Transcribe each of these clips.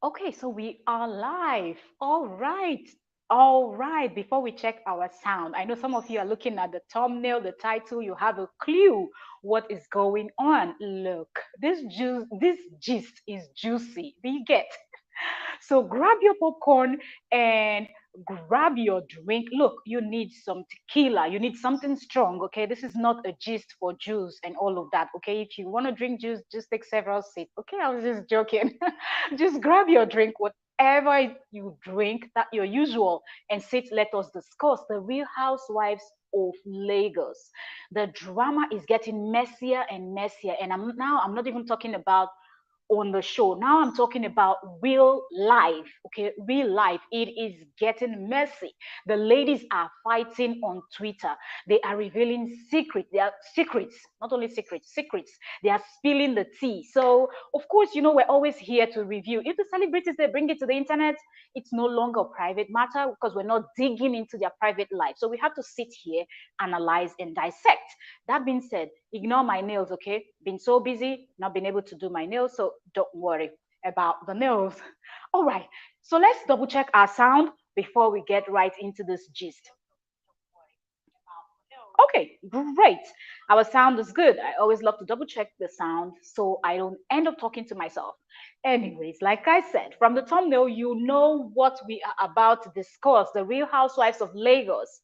Okay, so we are live. All right. All right. Before we check our sound, I know some of you are looking at the thumbnail, the title, you have a clue what is going on. Look, this gist is juicy. Do you get? So grab your popcorn and grab your drink. Look, you need some tequila. You need something strong, okay? This is not a gist for juice and all of that, okay? If you want to drink juice, just take several sips. Okay, I was just joking. Just grab your drink, whatever you drink, that your usual, and sit. Let us discuss the Real Housewives of Lagos. The drama is getting messier and messier, and I'm not even talking about on the show. Now I'm talking about real life. Okay, real life. It is getting messy. The ladies are fighting on Twitter. They are revealing secrets. They are secrets, not only secrets, secrets. They are spilling the tea. So, of course, we're always here to review. If the celebrities they bring it to the internet, it's no longer a private matter because we're not digging into their private life. So we have to sit here, analyze, and dissect. That being said, ignore my nails, okay? Been so busy, not been able to do my nails, so don't worry about the nails. All right, so let's double check our sound before we get right into this gist. Okay, great. Our sound is good. I always love to double check the sound so I don't end up talking to myself. Anyways, like I said, from the thumbnail, you know what we are about to discuss, the Real Housewives of Lagos.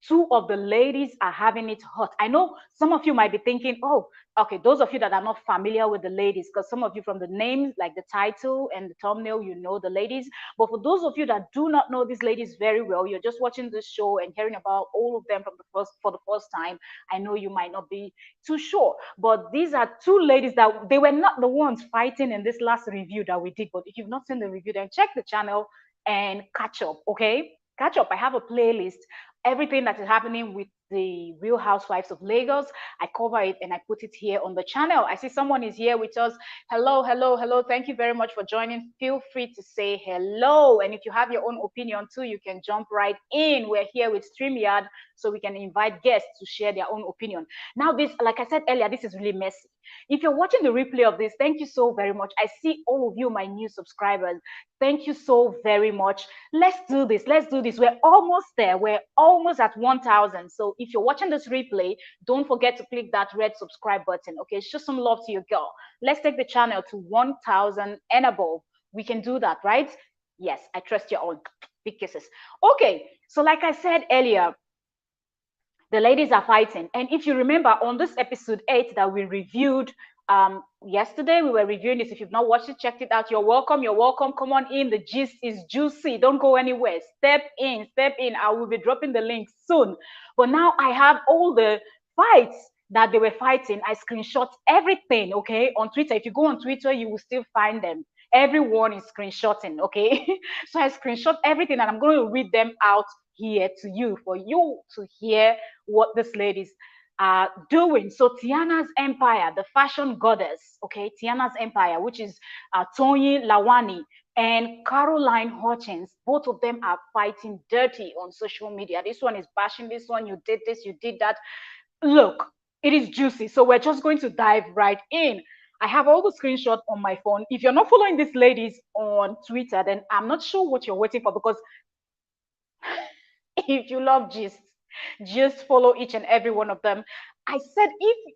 Two of the ladies are having it hot. I know some of you might be thinking, oh, okay, those of you that are not familiar with the ladies, because some of you from the names, like the title and the thumbnail, you know the ladies. But for those of you that do not know these ladies very well, you're just watching this show and hearing about all of them for the first time. I know you might not be too sure, but these are two ladies that they were not the ones fighting in this last review that we did. But if you've not seen the review, then check the channel and catch up. Okay, catch up. I have a playlist. Everything that is happening with the Real Housewives of Lagos, I cover it and I put it here on the channel. I see someone is here with us. Hello, hello, hello. Thank you very much for joining. Feel free to say hello. And if you have your own opinion too, you can jump right in. We're here with StreamYard, so we can invite guests to share their own opinion. Now, this, like I said earlier, this is really messy. If you're watching the replay of this, thank you so very much. I see all of you, my new subscribers. Thank you so very much. Let's do this. Let's do this. We're almost there. We're almost at 1,000. So if you're watching this replay, don't forget to click that red subscribe button. Okay, show some love to your girl. Let's take the channel to 1,000 and above. We can do that, right? Yes, I trust you all. Big kisses. Okay, so like I said earlier, the ladies are fighting. And if you remember on this episode 8 that we reviewed yesterday, we were reviewing this. If you've not watched it, check it out. You're welcome. You're welcome. Come on in. The gist is juicy. Don't go anywhere. Step in. Step in. I will be dropping the link soon. But now I have all the fights that they were fighting. I screenshot everything, okay, on Twitter. If you go on Twitter, you will still find them. Everyone is screenshotting, okay? So I screenshot everything and I'm going to read them out here to you for you to hear what these ladies are doing. So Tiana's Empire, the fashion goddess, okay, Tiana's Empire, which is Toyin Lawani and Caroline Hutchings, both of them are fighting dirty on social media. This one is bashing this one, you did this, you did that. Look, it is juicy. So we're just going to dive right in. I have all the screenshots on my phone. If you're not following these ladies on Twitter, then I'm not sure what you're waiting for because if you love gist, just follow each and every one of them. I said,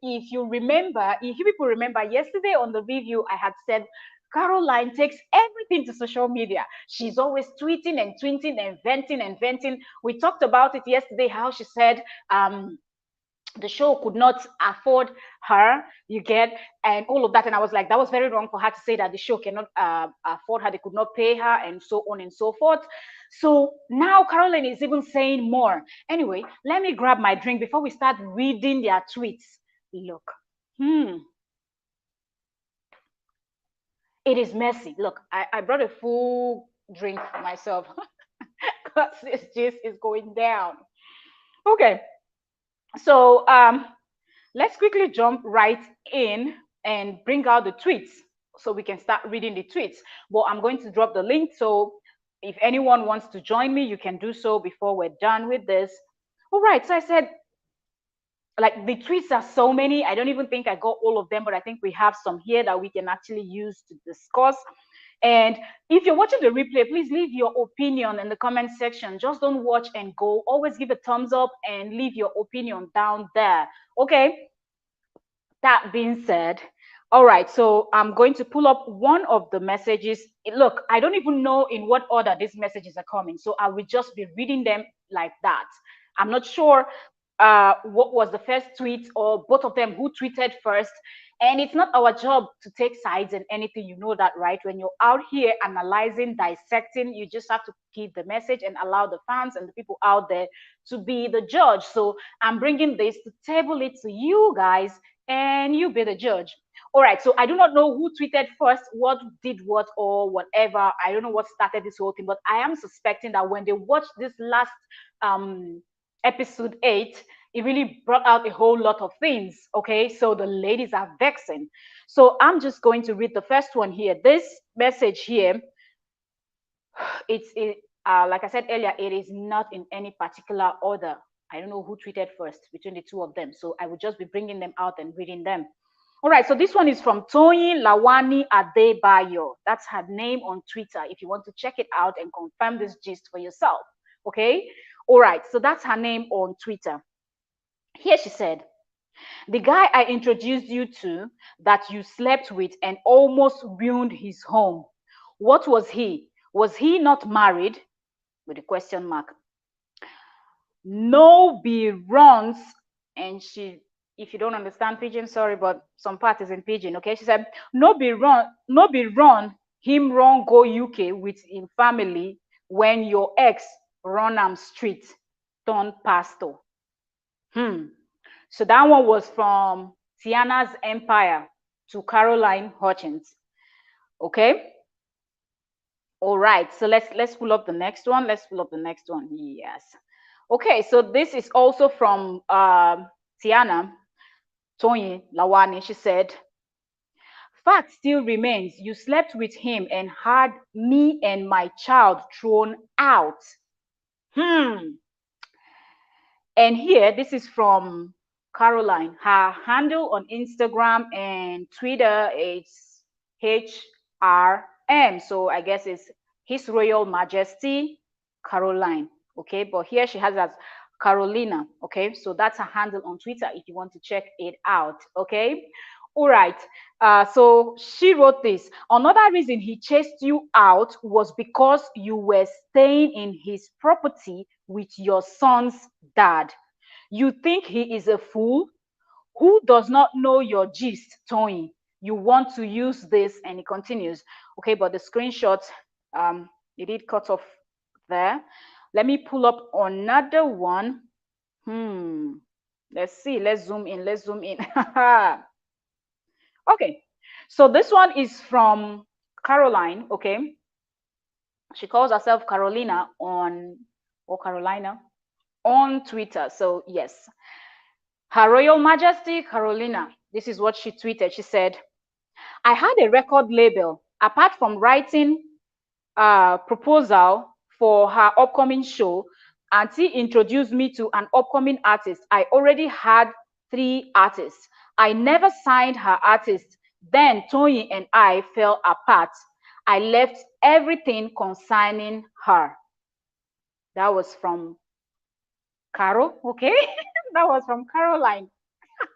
if you remember, if you people remember yesterday on the review, I had said Caroline takes everything to social media. She's always tweeting and tweeting and venting and venting. We talked about it yesterday, how she said the show could not afford her, you get, and all of that. And I was like, that was very wrong for her to say that the show cannot afford her, they could not pay her, and so on and so forth. So now Carolyn is even saying more. Anyway, let me grab my drink before we start reading their tweets. Look, it is messy. Look, I brought a full drink myself because this juice is going down. Okay, so let's quickly jump right in and bring out the tweets so we can start reading the tweets. But I'm going to drop the link. So if anyone wants to join me, you can do so before we're done with this. All right. So I said, like, the tweets are so many. I don't even think I got all of them, but I think we have some here that we can actually use to discuss. And if you're watching the replay, please leave your opinion in the comment section. Just don't watch and go. Always give a thumbs up and leave your opinion down there. Okay. That being said, all right, so I'm going to pull up one of the messages. Look, I don't even know in what order these messages are coming, so I will just be reading them like that. I'm not sure what was the first tweet or both of them who tweeted first. And it's not our job to take sides in anything, you know that, right? When you're out here analyzing, dissecting, you just have to give the message and allow the fans and the people out there to be the judge. So I'm bringing this to table it to you guys, and you be the judge. All right, so I do not know who tweeted first, what did what, or whatever. I don't know what started this whole thing, but I am suspecting that when they watched this last episode 8, it really brought out a whole lot of things. Okay, so the ladies are vexing. So I'm just going to read the first one here. This message here, like I said earlier, it is not in any particular order. I don't know who tweeted first between the two of them, so I will just be bringing them out and reading them. All right, so this one is from Toyin Lawani Adebayo. That's her name on Twitter if you want to check it out and confirm this gist for yourself. Okay, all right, so that's her name on Twitter. Here she said, the guy I introduced you to that you slept with and almost ruined his home. What was he? Was he not married? With a question mark. No be runs, and she, if you don't understand pidgin, sorry, but some part is in pidgin. Okay, she said, no be run him run go UK with him family when your ex run am street turn pastor. So that one was from Tiana's Empire to Carolyn Hutchings. Okay. All right. So let's pull up the next one. Let's pull up the next one. Yes. Okay. So this is also from Tiana Toyin Lawani. She said, fact still remains. You slept with him and had me and my child thrown out. And here, this is from Caroline. Her handle on Instagram and Twitter is HRM. So I guess it's His Royal Majesty Caroline. Okay, but here she has as Carolina. Okay, so that's her handle on Twitter if you want to check it out. Okay. All right. So she wrote this. Another reason he chased you out was because you were staying in his property with your son's dad. You think he is a fool? Who does not know your gist, Toyin? You want to use this, and he continues. Okay, but the screenshot, it did cut off there. Let me pull up another one. Let's see. Let's zoom in. Let's zoom in. Okay, so this one is from Caroline. Okay, she calls herself Carolina on, or Carolina on Twitter. So yes, Her Royal Majesty Carolina, this is what she tweeted. She said, I had a record label. Apart from writing a proposal for her upcoming show, Auntie introduced me to an upcoming artist. I already had 3 artists. I never signed her artist. Then Toyin and I fell apart. I left everything concerning her. That was from Caro, okay? That was from Caroline.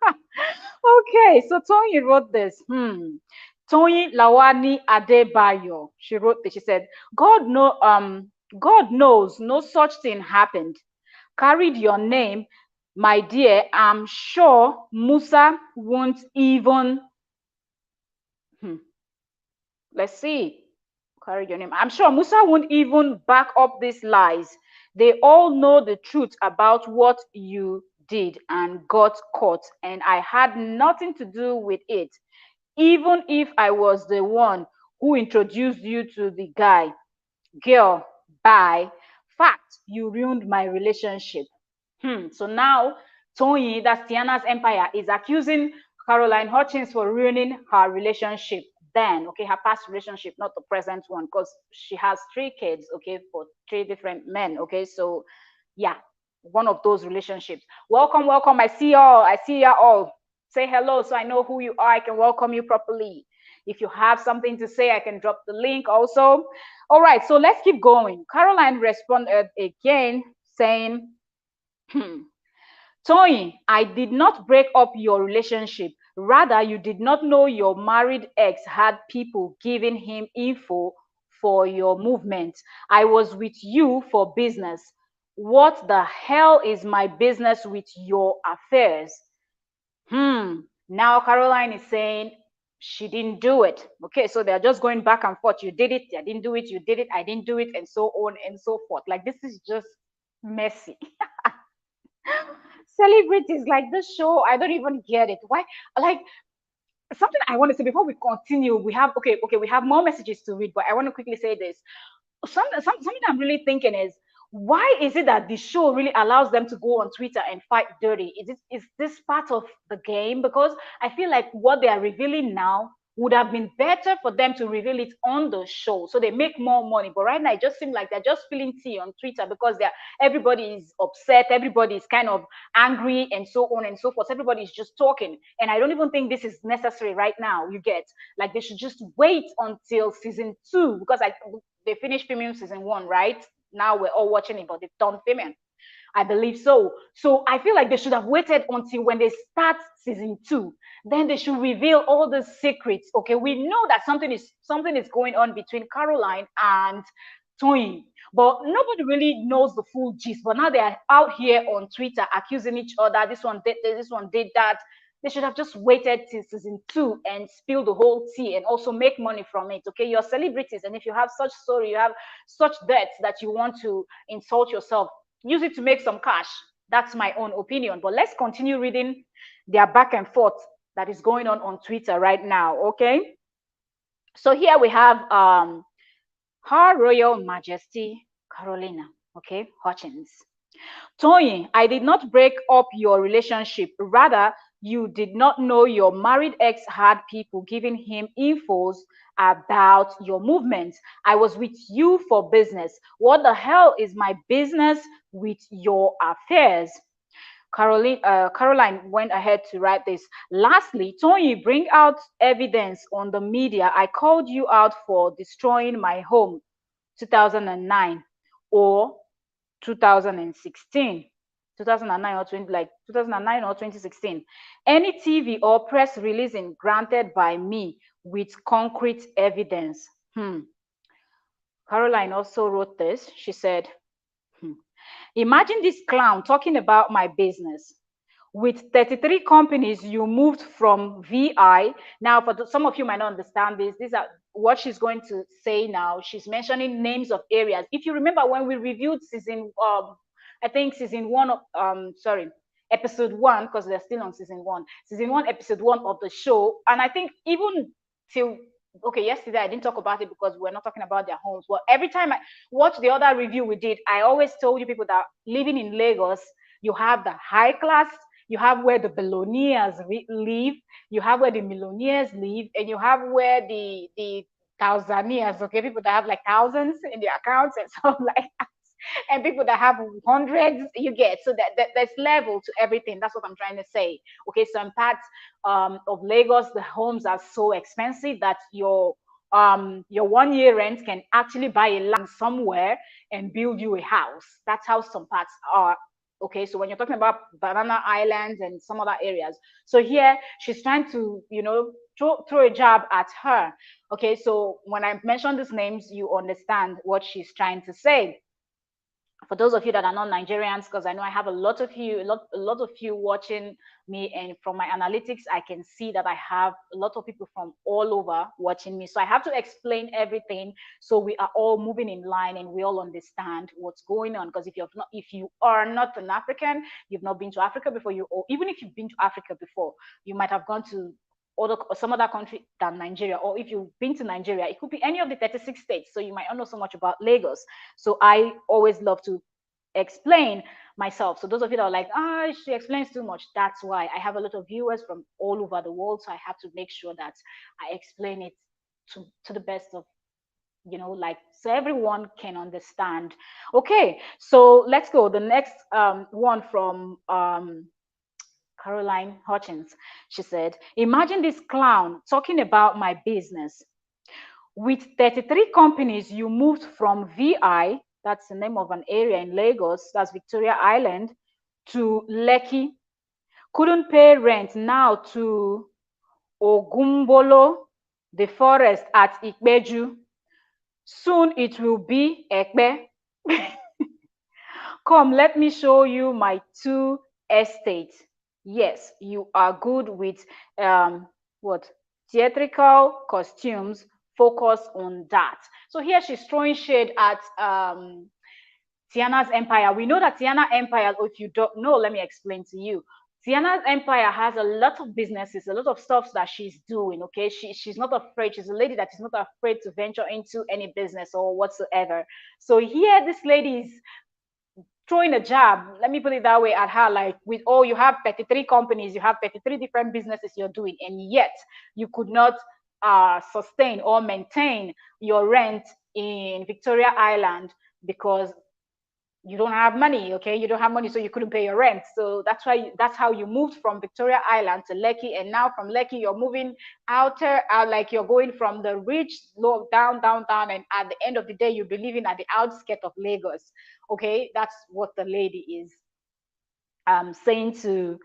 Okay, so Toyin wrote this. Toyin Lawani Adebayo. She wrote this. She said, God knows no such thing happened. Carried your name, my dear. I'm sure Musa won't even. Let's see. Carried your name. I'm sure Musa won't even back up these lies. They all know the truth about what you did and got caught, and I had nothing to do with it, even if I was the one who introduced you to the guy. Girl, bye. Fact, you ruined my relationship. So now Toyin, that's Tiana's Empire, is accusing Caroline Hutchings for ruining her relationship. Then, okay, her past relationship, not the present one, because she has 3 kids, okay, for 3 different men, okay. So yeah, one of those relationships. Welcome, welcome. I see y'all. I see y'all all. Say hello so I know who you are. I can welcome you properly. If you have something to say, I can drop the link also. All right, so let's keep going. Caroline responded again saying, Toyin, I did not break up your relationship. Rather, you did not know your married ex had people giving him info for your movement. I was with you for business. What the hell is my business with your affairs? Now Caroline is saying she didn't do it. Okay, so they're just going back and forth. You did it, I didn't do it, you did it, I didn't do it, and so on and so forth. Like, this is just messy. Celebrities like this show, I don't even get it. Why? Like, something I want to say before we continue, we have okay, we have more messages to read, but I want to quickly say this. Something I'm really thinking is, why is it that the show really allows them to go on Twitter and fight dirty? Is this part of the game? Because I feel like what they are revealing now would have been better for them to reveal it on the show so they make more money. But right now it just seems like they're just feeling tea on Twitter because everybody is upset, everybody is kind of angry, and so on and so forth. Everybody is just talking. And I don't even think this is necessary right now. You get, like, they should just wait until season 2, because they finished filming season 1, right? Now we're all watching it, but they've done filming. I believe so. So I feel like they should have waited until when they start season 2. Then they should reveal all the secrets. Okay, we know that something is going on between Caroline and Toyin, but nobody really knows the full gist. But now they are out here on Twitter accusing each other. This one did this, this one did that. They should have just waited till season 2 and spill the whole tea and also make money from it. Okay, you're celebrities, and if you have such story, you have such debts that you want to insult yourself, use it to make some cash. That's my own opinion. But let's continue reading their back and forth that is going on Twitter right now. Okay, so here we have Her Royal Majesty Carolina. Okay, Hutchings. Toyin, I did not break up your relationship. Rather, you did not know your married ex had people giving him infos about your movements. I was with you for business. What the hell is my business with your affairs? Caroline went ahead to write this. Lastly, Tony, bring out evidence on the media. I called you out for destroying my home, 2009, or 2016, 2009 or 20, like 2009 or 2016. Any TV or press releasing granted by me with concrete evidence. Caroline also wrote this. She said, imagine this clown talking about my business. With 33 companies, you moved from VI. Now, some of you might not understand this. These are what she's going to say now. She's mentioning names of areas. If you remember when we reviewed I think season 1 of, episode 1, because they're still on season 1. Season 1, episode 1 of the show. And I think even till, okay, yesterday I didn't talk about it because we're not talking about their homes. Well, every time I watch the other review we did, I always told you people that living in Lagos, you have the high class, you have where the billionaires live, you have where the millionaires live, and you have where the thousandaires, okay, people that have like thousands in their accounts and stuff like that, and people that have hundreds, you get. So that there's level to everything. That's what I'm trying to say. Okay, some parts of Lagos, the homes are so expensive that your 1 year rent can actually buy a land somewhere and build you a house. That's how some parts are. Okay, so when you're talking about Banana Islands and some other areas, so here she's trying to, throw a jab at her. Okay, so when I mention these names, you understand what she's trying to say. For those of you that are not Nigerians, because I know I have a lot of you watching me, and from my analytics, I can see that I have a lot of people from all over watching me. So I have to explain everything so we are all moving in line and we all understand what's going on. Because if you are not an African, you've not been to Africa before, or even if you've been to Africa before, you might have gone to some other country than Nigeria, or if you've been to Nigeria, it could be any of the 36 states. So you might not know so much about Lagos. So I always love to explain myself. So those of you that are like, she explains too much, that's why. I have a lot of viewers from all over the world, so I have to make sure that I explain it to the best of, so everyone can understand. Okay, so let's go. The next one from Caroline Hutchings. She said, imagine this clown talking about my business. With 33 companies, you moved from VI, that's the name of an area in Lagos, that's Victoria Island, to Lekki. Couldn't pay rent, now to Ogumbolo, the forest at Ikpeju. Soon it will be Ekpe. Come, let me show you my two estates. Yes, you are good with what? Theatrical costumes. Focus on that. So here she's throwing shade at Tiana's empire. We know that Tiana empire, if you don't know, let me explain to you. Tiana's empire has a lot of businesses, a lot of stuff that she's doing. Okay, she's not afraid. She's a lady that is not afraid to venture into any business or whatsoever. So here, this lady is throwing a jab, let me put it that way, at her, like, with all, you have 33 companies, you have 33 different businesses you're doing, and yet you could not sustain or maintain your rent in Victoria Island because you don't have money. Okay, you don't have money, so you couldn't pay your rent. So that's how you moved from Victoria Island to Lekki, and now from Lekki you're moving out, like you're going from the rich low down, and at the end of the day you'll be living at the outskirts of Lagos. Okay, that's what the lady is saying to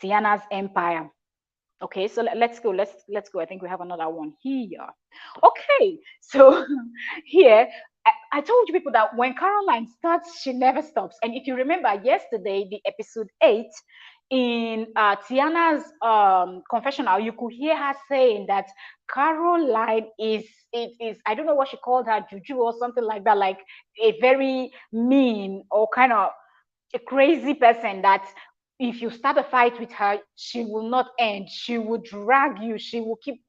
Tiana's empire. Okay, so let's go. Let's go. I think we have another one here. Okay, so here I told you people that when Caroline starts, she never stops. And if you remember yesterday, the episode 8 in Tiana's confessional, you could hear her saying that Caroline is I don't know what she called her, juju or something like that, like a very mean or kind of a crazy person that if you start a fight with her, she will not end. She will drag you. She will keep,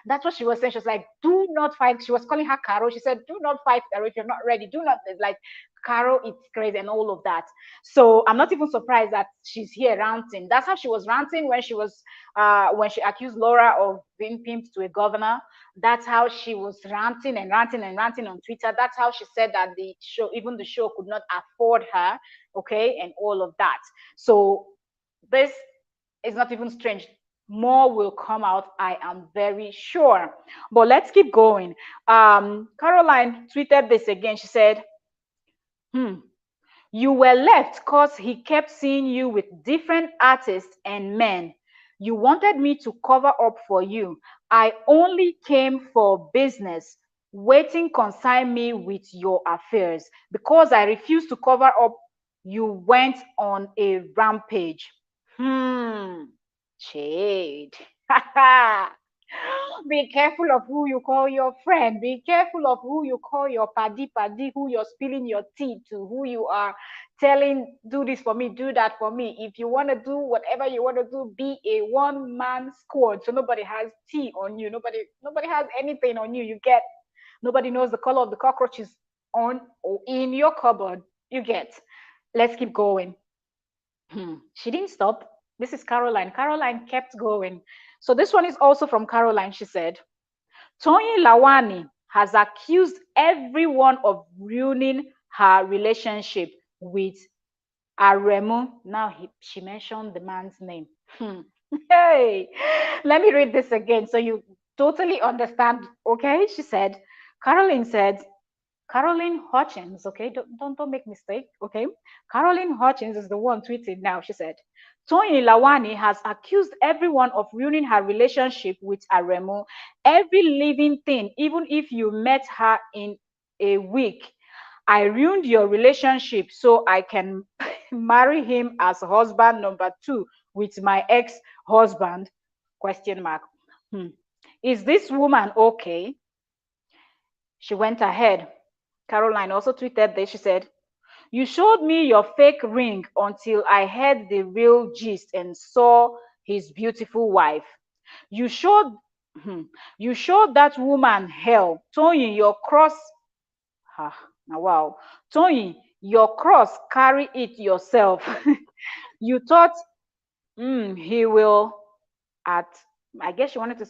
that's what she was saying. She was like, do not fight. She was calling her Caro. She said, do not fight, Caro, if you're not ready. Do not, like, Caro, it's crazy and all of that. So I'm not even surprised that she's here ranting. That's how she was ranting when she accused Laura of being pimped to a governor. That's how she was ranting and ranting and ranting on Twitter. That's how she said that even the show could not afford her, okay, and all of that. So this is not even strange. More will come out, I am very sure. But let's keep going. Caroline tweeted this again. She said, you were left because he kept seeing you with different artists and men. You wanted me to cover up for you. I only came for business. Waiting consign me with your affairs. Because I refused to cover up, you went on a rampage. Shade. Be careful of who you call your friend. Be careful of who you call your paddy, who you're spilling your tea to, who you are telling, do this for me, do that for me. If you want to do whatever you want to do, be a one-man squad. So nobody has tea on you. Nobody has anything on you. You get, nobody knows the color of the cockroaches on or in your cupboard. You get. Let's keep going. She didn't stop. This is Caroline. Caroline kept going. So this one is also from Caroline. She said, Toyin Lawani has accused everyone of ruining her relationship with Aremu. Now she mentioned the man's name. Hey, let me read this again so you totally understand. Okay, she said, Carolyn Hutchings, okay, don't make mistake, okay? Carolyn Hutchings is the one tweeting now. She said, Toyin Lawani has accused everyone of ruining her relationship with Aremu. Every living thing, even if you met her in a week. I ruined your relationship so I can marry him as husband number 2 with my ex-husband, question mark. Is this woman okay? She went ahead. Caroline also tweeted this. She said, you showed me your fake ring until I heard the real gist and saw his beautiful wife. You showed that woman hell. Toyin, your cross. Wow. Toyin, your cross, carry it yourself. You thought he will I guess she wanted to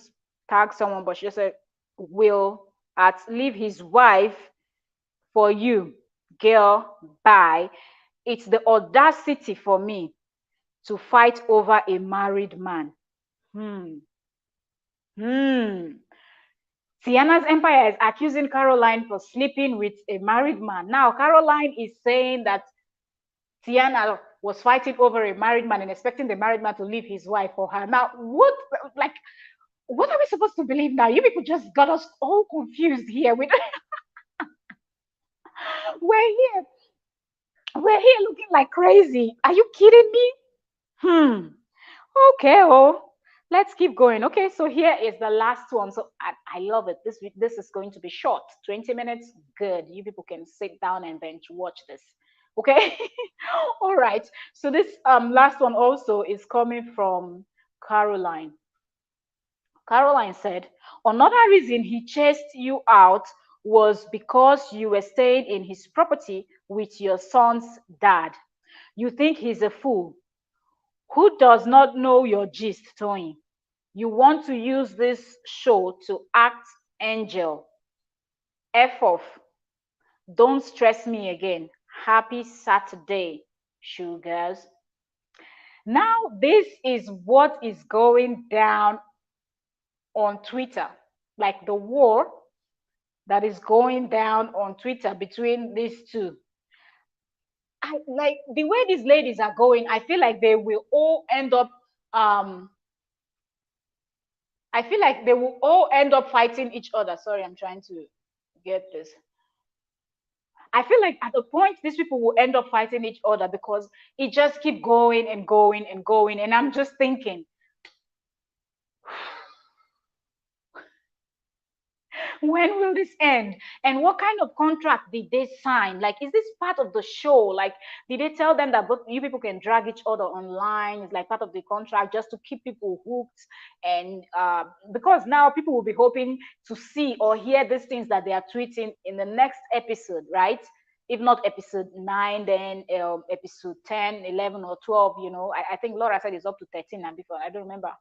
tag someone, but she just said will leave his wife for you. Girl, bye. It's the audacity for me. to fight over a married man. Hmm. Hmm. Tiana's empire is accusing Caroline for sleeping with a married man. Now, Caroline is saying that Tiana was fighting over a married man and expecting the married man to leave his wife for her. Now, like, what are we supposed to believe now? You people just got us all confused here. We're here, we're here looking like crazy. Are you kidding me? Hmm. Okay, oh, let's keep going. Okay, so here is the last one. So I love it. This is going to be short, 20 minutes. Good. You people can sit down and then watch this. Okay. All right. So this last one also is coming from Caroline. Caroline said, another reason he chased you out was because you were staying in his property with your son's dad. You think he's a fool. Who does not know your gist, Toyin? You want to use this show to act angel. F off. Don't stress me again. Happy Saturday, sugars. Now, this is what is going down on Twitter. Like the war that is going down on Twitter between these two. I like the way these ladies are going, I feel like they will all end up I feel like they will all end up fighting each other. Sorry, I'm trying to get this. I feel like at a point these people will end up fighting each other because it just keep going and going and going. And I'm just thinking, when will this end? And what kind of contract did they sign? Like, is this part of the show? Like, did they tell them that both you people can drag each other online? It's like part of the contract just to keep people hooked. And because now people will be hoping to see or hear these things that they are tweeting in the next episode, right? If not episode 9, then episode 10, 11, or 12. I think Laura said it's up to 13 and before. I don't remember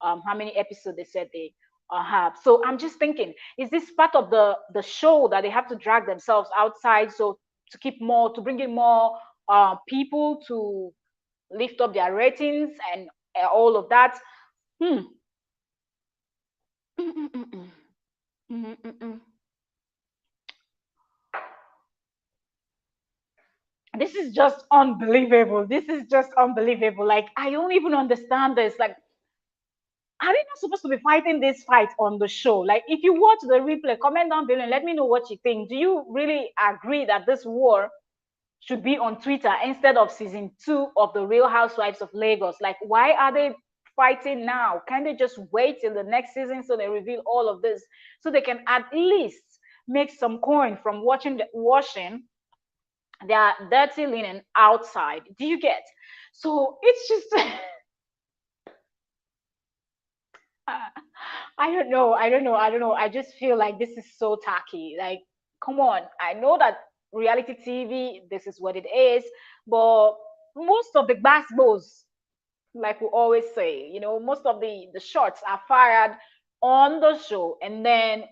how many episodes they said they have. So I'm just thinking, is this part of the show that they have to drag themselves outside so to keep more, to bring in more people to lift up their ratings and all of that? Hmm. Mm, mm, mm, mm. Mm, mm, mm. This is just unbelievable. This is just unbelievable. Like, I don't even understand this. Like, are they not supposed to be fighting this fight on the show? Like, if you watch the replay, comment down below and let me know what you think. Do you really agree that this war should be on Twitter instead of season 2 of the Real Housewives of Lagos? Like, why are they fighting now? Can they just wait till the next season so they reveal all of this so they can at least make some coin from washing their dirty linen outside? Do you get? So it's just I don't know. I don't know. I don't know. I just feel like this is so tacky. Like, come on. I know that reality TV, this is what it is, but most of the basketballs, like we always say, most of the shots are fired on the show, and then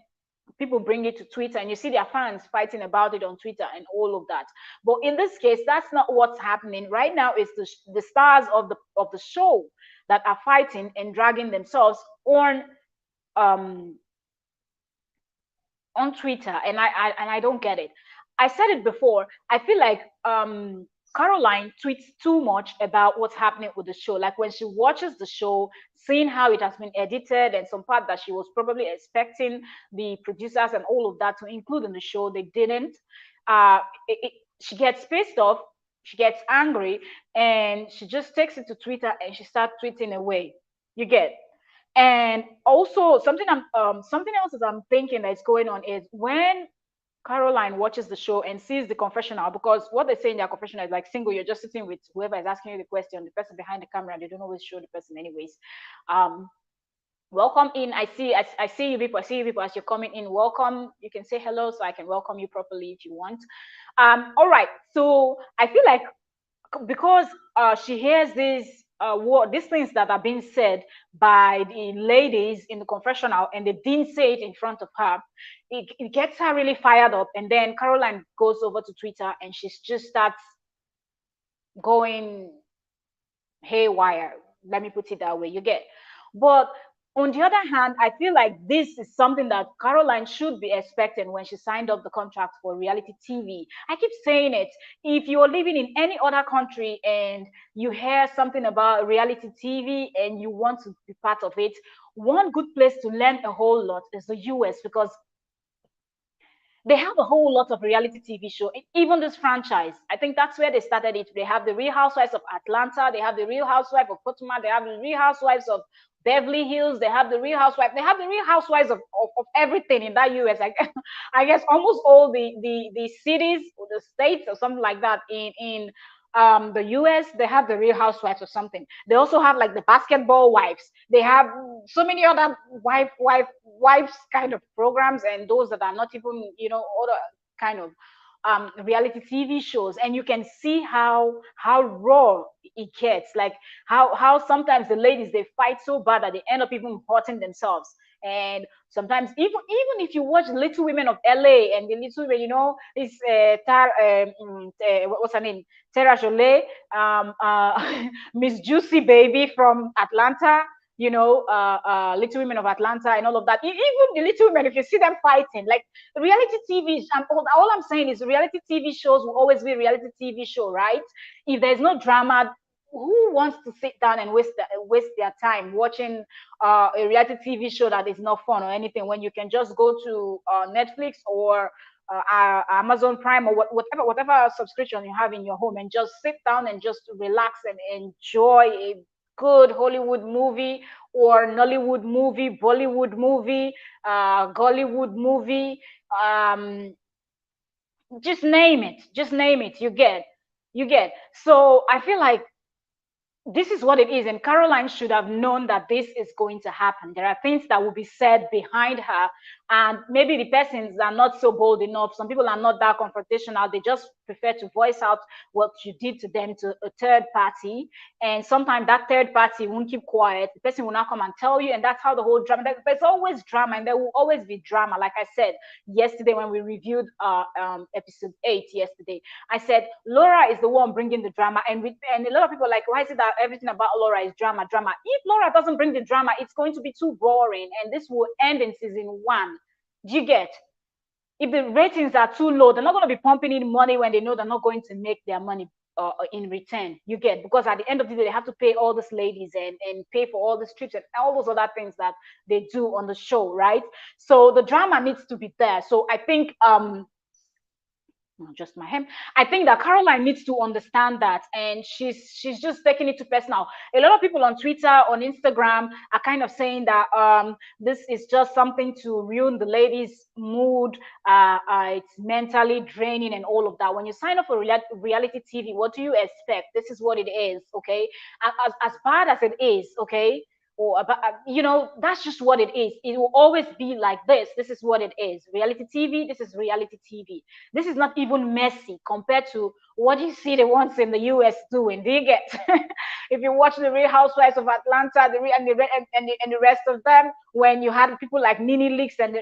people bring it to Twitter, and you see their fans fighting about it on Twitter and all of that. But in this case, that's not what's happening right now. It's the stars of the show that are fighting and dragging themselves um on Twitter, and I don't get it. I said it before. I feel like Caroline tweets too much about what's happening with the show. Like when she watches the show, seeing how it has been edited and some part that she was probably expecting the producers and all of that to include in the show, they didn't. Uh, she gets pissed off, she gets angry, and she just takes it to Twitter and she starts tweeting away. You get. And also something else that I'm thinking that's going on is when Caroline watches the show and sees the confessional, because what they say in their confessional is like single, you're just sitting with whoever is asking you the question, the person behind the camera, they don't always show the person anyways. Welcome in. I see you people. I see you people as you're coming in. Welcome. You can say hello so I can welcome you properly if you want. All right. So I feel like because she hears these things that are being said by the ladies in the confessional, and they didn't say it in front of her, it gets her really fired up. And then Caroline goes over to Twitter and she just starts going haywire. Let me put it that way. You get. But on the other hand, I feel like this is something that Caroline should be expecting when she signed up the contract for reality TV. I keep saying it. If you're living in any other country and you hear something about reality TV and you want to be part of it, one good place to learn a whole lot is the US, because they have a whole lot of reality TV show. Even this franchise, I think that's where they started it. They have the Real Housewives of Atlanta. They have the Real Housewives of Potomac. They have the Real Housewives of Beverly Hills. They have the Real Housewives. They have the Real Housewives of everything in that US. I guess almost all the cities or the states or something like that in the US, they have the Real Housewives or something. They also have like the Basketball Wives. They have so many other wives kind of programs, and those that are not even, other kind of reality TV shows. And you can see how raw it gets. Like how sometimes the ladies, they fight so bad that they end up even hurting themselves. And sometimes even if you watch Little Women of LA and the Little Women, this what's her name, Tara Jolie, Miss Juicy Baby from Atlanta, Little Women of Atlanta and all of that. Even the Little Women, if you see them fighting, like reality TV, and all I'm saying is reality TV shows will always be reality TV show, right? If there's no drama, who wants to sit down and waste their time watching a reality TV show that is not fun or anything, when you can just go to Netflix or Amazon Prime or whatever subscription you have in your home, and just sit down and just relax and enjoy a good Hollywood movie or Nollywood movie, Bollywood movie, Gollywood movie, just name it. You get. So I feel like this is what it is. And Caroline should have known that this is going to happen. There are things that will be said behind her, and maybe the persons are not so bold enough. Some people are not that confrontational. They just prefer to voice out what you did to them to a third party. And sometimes that third party won't keep quiet. The person will not come and tell you. And that's how the whole drama, there's always drama, and there will always be drama. Like I said yesterday when we reviewed episode 8 yesterday, I said Laura is the one bringing the drama, and a lot of people are like, why is it that everything about Laura is drama, drama? If Laura doesn't bring the drama, it's going to be too boring, and this will end in season 1. Do you get? If the ratings are too low, they're not going to be pumping in money when they know they're not going to make their money in return. You get? Because at the end of the day, they have to pay all these ladies and pay for all these trips and all those other things that they do on the show, right? So the drama needs to be there. So I think not just my him. I think that Caroline needs to understand that, and she's just taking it too personal. A lot of people on Twitter, on Instagram, are kind of saying that this is just something to ruin the ladies' mood. It's mentally draining and all of that. When you sign up for reality TV, what do you expect? This is what it is, okay? As bad as it is, okay, or that's just what it is. It will always be like this is what it is. Reality TV, this is reality TV. This is not even messy compared to what you see the ones in the US doing. Do you get? If you watch the Real Housewives of Atlanta, and the rest of them, when you had people like Nene Leaks and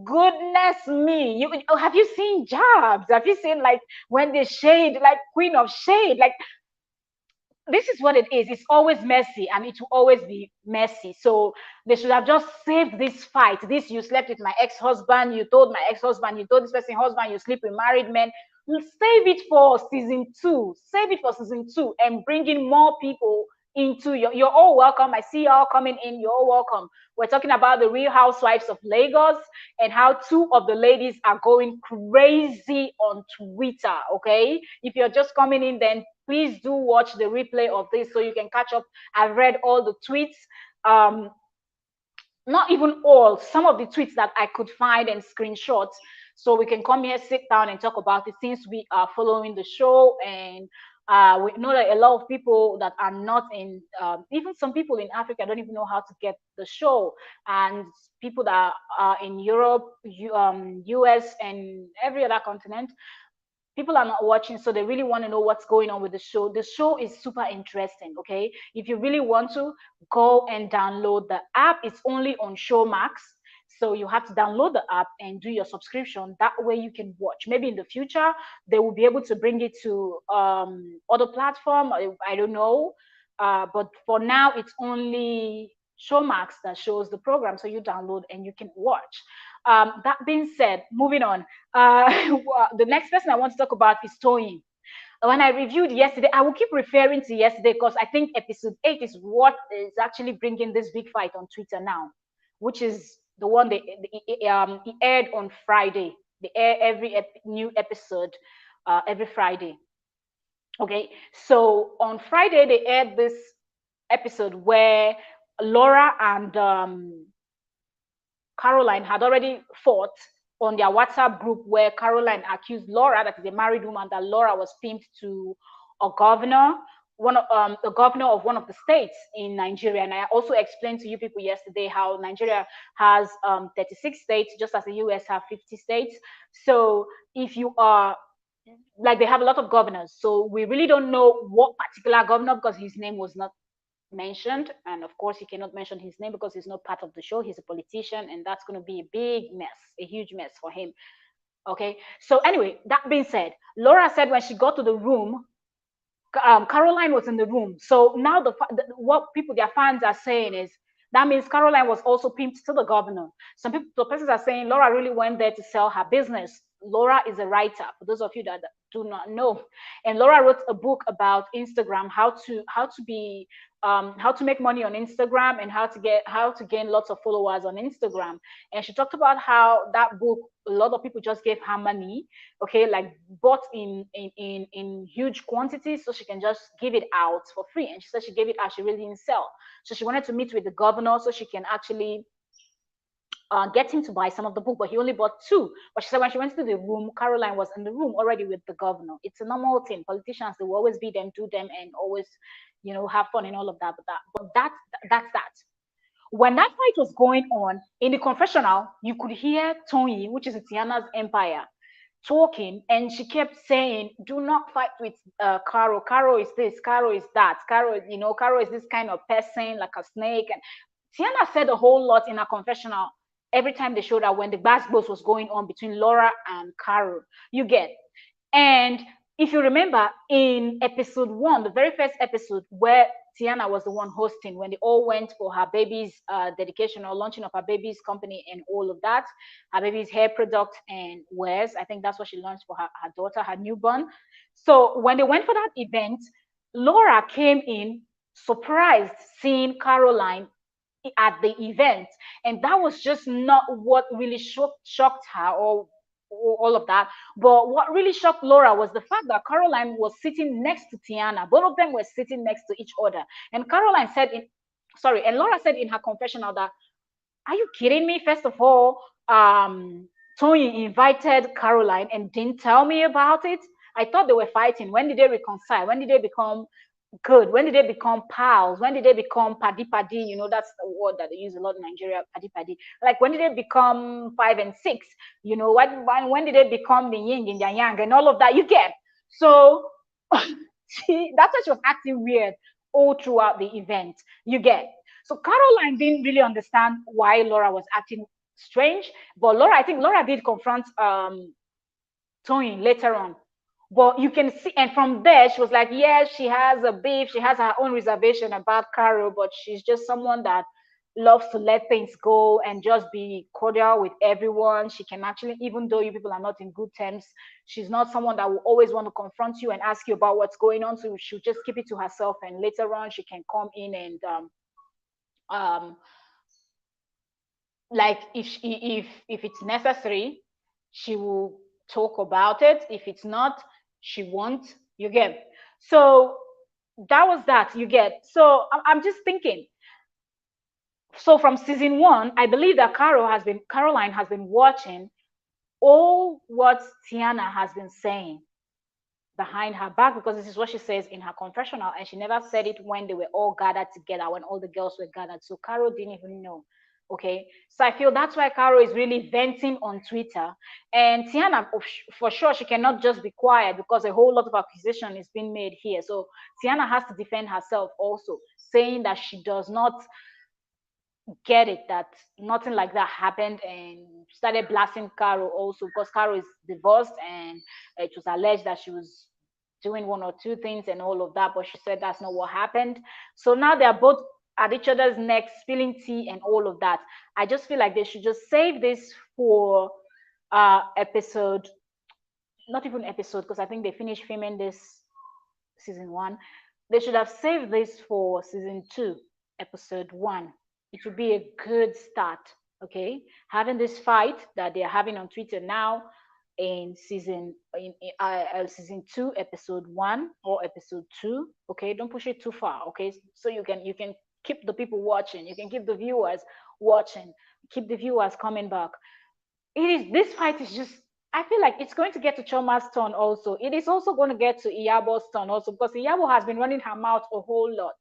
goodness me, have you seen Jobs? Have you seen like when they shade, like Queen of Shade, like this is what it is. It's always messy, and it will always be messy. So they should have just saved this fight. This, you slept with my ex-husband, you told my ex-husband, you told this person husband, you sleep with married men. Save it for season 2. Save it for season 2 and bring in more people into you're all welcome. I see y'all coming in. You're all welcome. We're talking about the Real Housewives of Lagos and how 2 of the ladies are going crazy on Twitter. Okay, if you're just coming in, then please do watch the replay of this so you can catch up. I've read all the tweets. Not even all, some of the tweets that I could find and screenshots. So we can come here, sit down, and talk about it, since we are following the show. And we know that a lot of people that are not in, even some people in Africa don't even know how to get the show. And people that are in Europe, US, and every other continent, people are not watching, so they really want to know what's going on with the show. The show is super interesting. Okay, if you really want to, go and download the app. It's only on Showmax, so you have to download the app and do your subscription. That way you can watch. Maybe in the future they will be able to bring it to other platform. I don't know, But for now, it's only Showmax that shows the program, so you download and you can watch. That being said, moving on. The next person I want to talk about is Toyin. When I reviewed yesterday, I will keep referring to yesterday because I think episode 8 is what is actually bringing this big fight on Twitter now, which is the one it aired on Friday. They air every new episode every Friday. Okay, so on Friday they aired this episode where Laura and Caroline had already fought on their WhatsApp group, where Caroline accused Laura, that is a married woman, that Laura was pimped to a governor, the governor of one of the states in Nigeria. And I also explained to you people yesterday how Nigeria has 36 states, just as the US have 50 states. So if you are like, they have a lot of governors, so we really don't know what particular governor, because his name was not mentioned, and of course he cannot mention his name because he's not part of the show. He's a politician, and that's going to be a big mess, a huge mess for him. Okay, so anyway, that being said, Laura said when she got to the room, Caroline was in the room. So now what people, their fans are saying is that means Caroline was also pimped to the governor. Some people, the persons are saying Laura really went there to sell her business. Laura is a writer, for those of you that do not know, and Laura wrote a book about Instagram, how to make money on Instagram, and how to gain lots of followers on Instagram. And she talked about how that book, a lot of people just gave her money, okay, like bought in huge quantities, so she can just give it out for free. And she said she gave it out, she really didn't sell. So she wanted to meet with the governor so she can actually get him to buy some of the book, but he only bought two. But she said when she went to the room, Caroline was in the room already with the governor. It's a normal thing. Politicians, they will always be them, do them, and always, have fun and all of that. But that's that. When that fight was going on in the confessional, you could hear Toyin, which is Tiana's empire, talking, and she kept saying, "Do not fight with Caro. Caro is this. Caro is that. Caro, Caro is this kind of person, like a snake." And Tiana said a whole lot in her confessional every time they showed her when the basketball was going on between Laura and Caro. You get. And if you remember in episode 1, the very first episode where Tiana was the one hosting, when they all went for her baby's dedication or launching of her baby's company and all of that, her baby's hair product and wares. I think that's what she launched for her daughter, her newborn. So when they went for that event, Laura came in surprised seeing Caroline at the event, and that was just not what really shocked her, or all of that. But what really shocked Laura was the fact that Caroline was sitting next to Tiana. Both of them were sitting next to each other, and Laura said in her confessional that, "Are you kidding me? First of all, Tony invited Caroline and didn't tell me about it. I thought they were fighting. When did they reconcile? When did they become good? When did they become pals? When did they become paddy paddy? That's the word that they use a lot in Nigeria, paddy paddy. Like, when did they become 5 and 6? When did they become the yin and the yang and all of that? You get." So that's why she was acting weird all throughout the event. You get. So Caroline didn't really understand why Laura was acting strange, but I think Laura did confront Toyin later on. But you can see, and from there, she was like, "Yeah, she has a beef. She has her own reservation about Carol, but she's just someone that loves to let things go and just be cordial with everyone. She can actually, even though you people are not in good terms, she's not someone that will always want to confront you and ask you about what's going on. So she'll just keep it to herself, and later on, she can come in and like, if it's necessary, she will talk about it. If it's not, she won't. You get. So that was that. You get. So I'm just thinking. So from season 1, I believe that Caroline has been watching all what Tiana has been saying behind her back, because this is what she says in her confessional, and she never said it when they were all gathered together, when all the girls were gathered. So Carol didn't even know. Okay, so I feel that's why Carol is really venting on Twitter, and Tiana, for sure, she cannot just be quiet because a whole lot of accusation is being made here. So Tiana has to defend herself also, saying that she does not get it, that nothing like that happened, and started blasting Carol also, because Carol is divorced, and it was alleged that she was doing one or two things and all of that, but she said that's not what happened. So now they're both at each other's necks, spilling tea and all of that. I just feel like they should just save this for episode, not even episode, because I think they finished filming this season one. They should have saved this for season two, episode one. It would be a good start. Okay, having this fight that they are having on Twitter now in season two, episode one or episode two. Okay, don't push it too far. Okay, so you can keep the people watching. You can keep the viewers watching. Keep the viewers coming back. It is, this fight is just, I feel like it's going to get to Choma's turn also. It is also going to get to Iyabo's turn also, because Iyabo has been running her mouth a whole lot,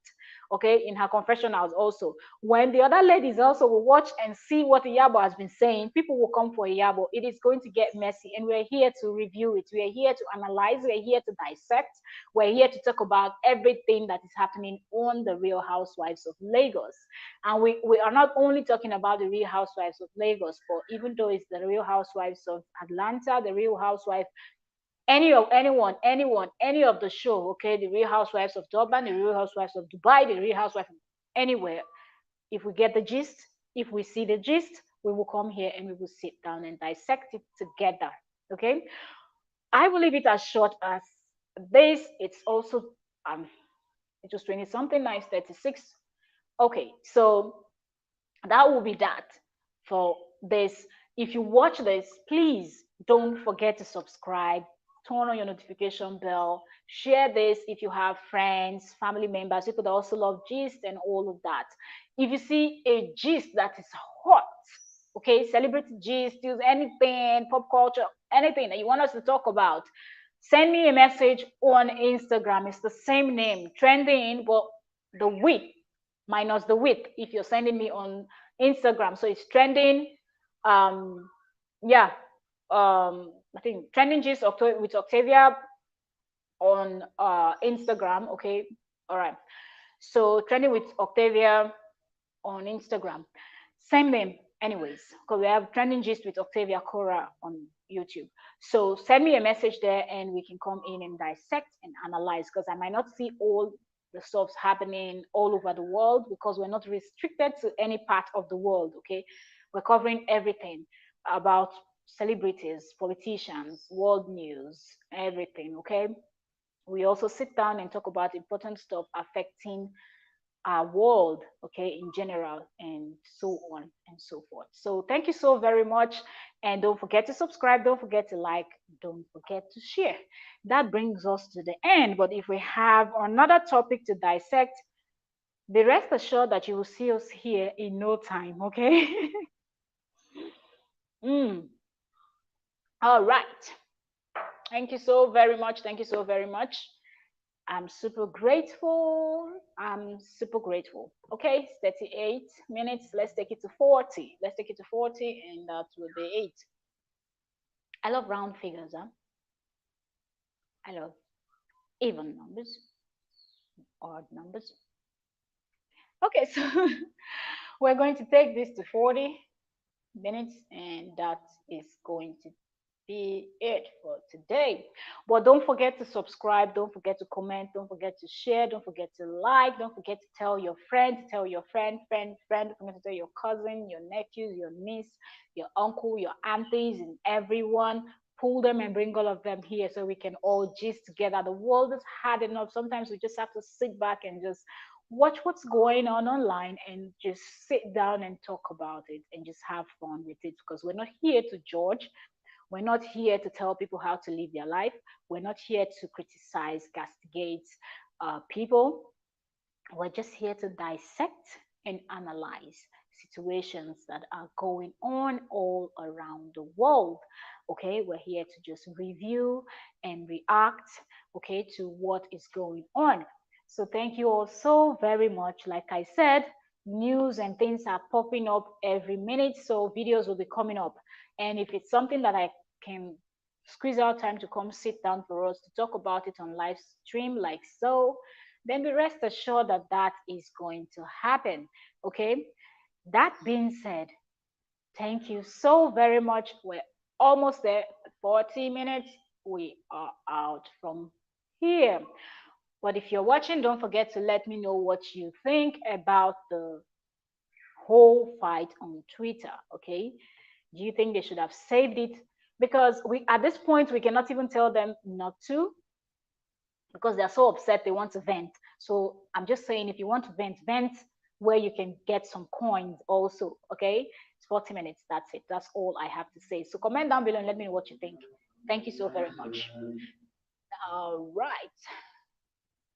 okay, in her confessionals also. When the other ladies also will watch and see what Iyabo has been saying, people will come for Iyabo. It is going to get messy, and we're here to review it. We're here to analyze. We're here to dissect. We're here to talk about everything that is happening on the Real Housewives of Lagos. And we are not only talking about the Real Housewives of Lagos, but even though it's the Real Housewives of Atlanta, the Real Housewife, any of the show, okay, the Real Housewives of Durban, the Real Housewives of Dubai, the Real Housewives of anywhere. If we get the gist, if we see the gist, we will come here and we will sit down and dissect it together. Okay. I will leave it as short as this. It's also it was 20 something, now it's 36. Okay, so that will be that for this. If you watch this, please don't forget to subscribe, turn on your notification bell, share this if you have friends, family members, people that also love gist and all of that. If you see a gist that is hot, okay, celebrity gist, use anything, pop culture, anything that you want us to talk about, send me a message on Instagram. It's the same name, trending, well, the width minus the width if you're sending me on Instagram. So it's trending. Um, yeah. I think trending gist with Octavia on Instagram. Okay. All right. So trending with Octavia on Instagram. Same name, anyways, because we have trending gist with Octavia Cora on YouTube. So send me a message there and we can come in and dissect and analyze, because I might not see all the stuffs happening all over the world because we're not restricted to any part of the world. Okay. We're covering everything about celebrities, politicians, world news, everything. Okay. We also sit down and talk about important stuff affecting our world, okay, in general, and so on and so forth. So thank you so very much. And don't forget to subscribe, don't forget to like, don't forget to share. That brings us to the end. But if we have another topic to dissect, be rest assured that you will see us here in no time, okay? mm. All right. Thank you so very much. Thank you so very much. I'm super grateful. I'm super grateful. Okay, it's 38 minutes. Let's take it to 40. Let's take it to 40, and that will be 8. I love round figures, huh? I love even numbers, odd numbers. Okay, so we're going to take this to 40 minutes, and that is going to be it for today. But don't forget to subscribe, don't forget to comment, don't forget to share, don't forget to like, don't forget to tell your friend, don't forget to tell your cousin, your nephews, your niece, your uncle, your aunties, and everyone. Pull them and bring all of them here so we can all gist together. The world is hard enough. Sometimes we just have to sit back and just watch what's going on online and just sit down and talk about it and just have fun with it, because we're not here to judge. We're not here to tell people how to live their life. We're not here to criticize, castigate people. We're just here to dissect and analyze situations that are going on all around the world. Okay, we're here to just review and react, okay, to what is going on. So thank you all so very much. Like I said, news and things are popping up every minute, so videos will be coming up. And if it's something that I can squeeze out time to come sit down for us to talk about it on live stream like so, then be rest assured that that is going to happen. Okay. That being said, thank you so very much. We're almost there. 40 minutes. We are out from here. But if you're watching, don't forget to let me know what you think about the whole fight on Twitter. Okay, do you think they should have saved it? Because we at this point we cannot even tell them not to, because they're so upset they want to vent. So I'm just saying, if you want to vent, vent where you can get some coins also. Okay, it's 40 minutes. That's it. That's all I have to say. So comment down below and let me know what you think. Thank you so very much. All right.